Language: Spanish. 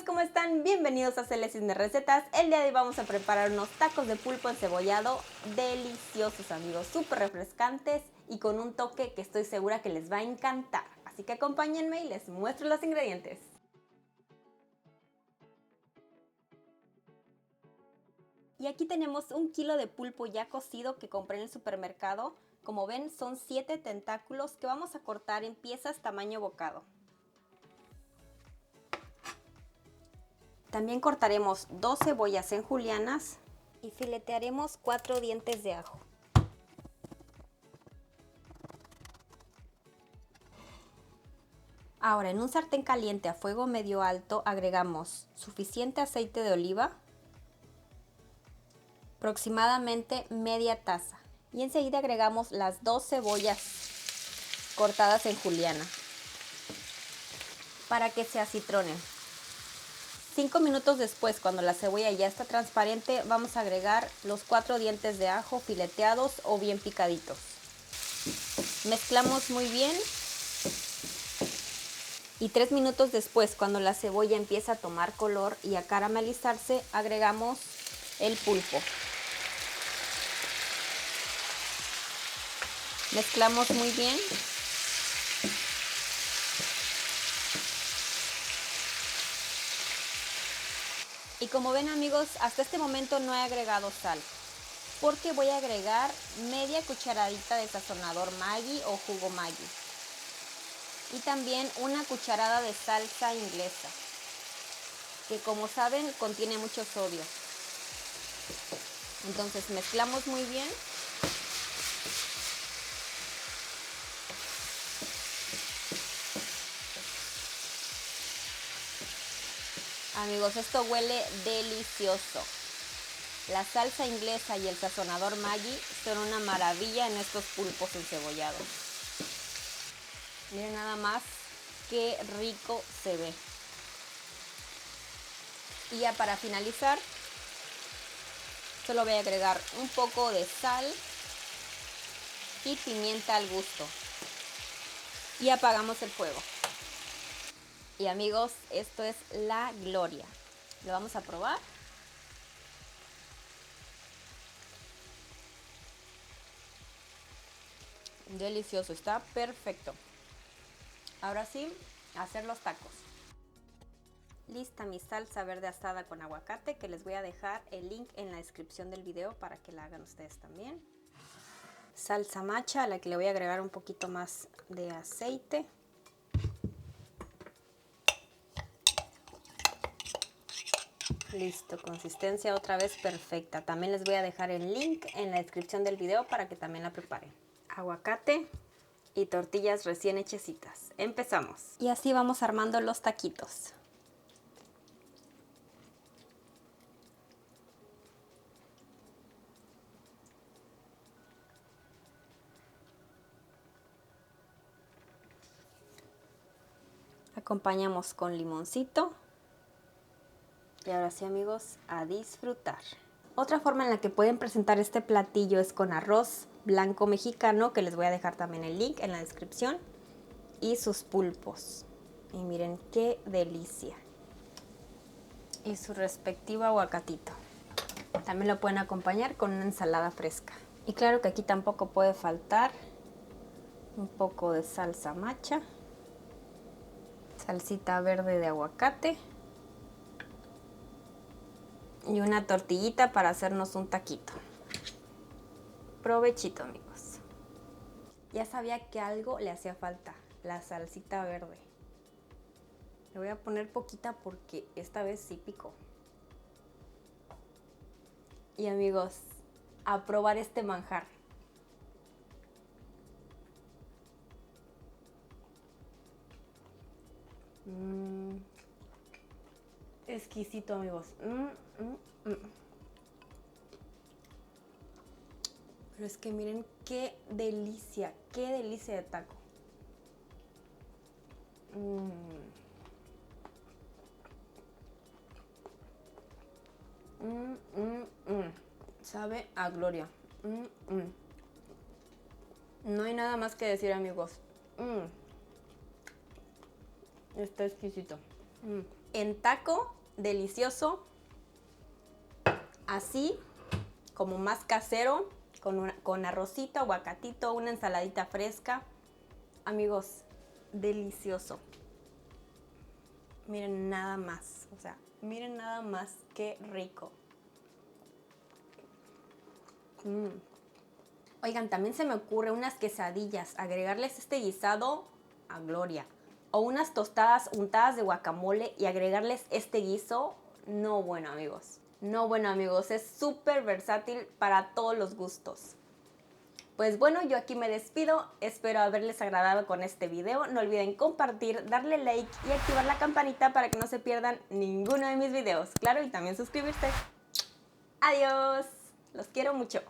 amigos, ¿cómo están? Bienvenidos a Celestis de Recetas. El día de hoy vamos a preparar unos tacos de pulpo encebollado deliciosos, amigos, súper refrescantes y con un toque que estoy segura que les va a encantar. Así que acompáñenme y les muestro los ingredientes. Y aquí tenemos 1 kilo de pulpo ya cocido que compré en el supermercado. Como ven, son 7 tentáculos que vamos a cortar en piezas tamaño bocado. También cortaremos 2 cebollas en julianas y filetearemos 4 dientes de ajo. Ahora, en un sartén caliente a fuego medio alto agregamos suficiente aceite de oliva, aproximadamente media taza, y enseguida agregamos las 2 cebollas cortadas en juliana para que se acitronen. 5 minutos después, cuando la cebolla ya está transparente, vamos a agregar los 4 dientes de ajo fileteados o bien picaditos. Mezclamos muy bien y 3 minutos después, cuando la cebolla empieza a tomar color y a caramelizarse, agregamos el pulpo. Mezclamos muy bien. Y como ven, amigos, hasta este momento no he agregado sal, porque voy a agregar media cucharadita de sazonador Maggi o jugo Maggi. Y también una cucharada de salsa inglesa, que como saben contiene mucho sodio. Entonces mezclamos muy bien. Amigos, esto huele delicioso. La salsa inglesa y el sazonador Maggi son una maravilla en estos pulpos encebollados. Miren nada más qué rico se ve. Y ya para finalizar, solo voy a agregar un poco de sal y pimienta al gusto. Y apagamos el fuego. Y amigos, esto es la gloria. Lo vamos a probar. Delicioso, está perfecto. Ahora sí, a hacer los tacos. Lista mi salsa verde asada con aguacate, que les voy a dejar el link en la descripción del video para que la hagan ustedes también. Salsa macha, a la que le voy a agregar un poquito más de aceite. Listo, consistencia otra vez perfecta. También les voy a dejar el link en la descripción del video para que también la preparen. Aguacate y tortillas recién hechecitas. Empezamos. Y así vamos armando los taquitos. Acompañamos con limoncito. Y ahora sí, amigos, a disfrutar. Otra forma en la que pueden presentar este platillo es con arroz blanco mexicano, que les voy a dejar también el link en la descripción, y sus pulpos. Y miren qué delicia. Y su respectivo aguacatito. También lo pueden acompañar con una ensalada fresca. Y claro que aquí tampoco puede faltar un poco de salsa macha, salsita verde de aguacate y una tortillita para hacernos un taquito. Provechito, amigos. Ya sabía que algo le hacía falta, la salsita verde. Le voy a poner poquita porque esta vez sí picó. Y amigos, a probar este manjar. Exquisito, amigos. Pero es que miren qué delicia de taco. Sabe a gloria. No hay nada más que decir, amigos. Está exquisito. en taco, delicioso. Así, como más casero, con arrocito, aguacatito, una ensaladita fresca. Amigos, delicioso. Miren nada más, o sea, miren nada más qué rico. Oigan, también se me ocurre unas quesadillas, agregarles este guisado a gloria. O unas tostadas untadas de guacamole y agregarles este guiso. No, bueno, amigos. No, bueno, amigos, es súper versátil para todos los gustos. Pues bueno, yo aquí me despido, espero haberles agradado con este video. No olviden compartir, darle like y activar la campanita para que no se pierdan ninguno de mis videos. Claro, y también suscribirse. Adiós, los quiero mucho.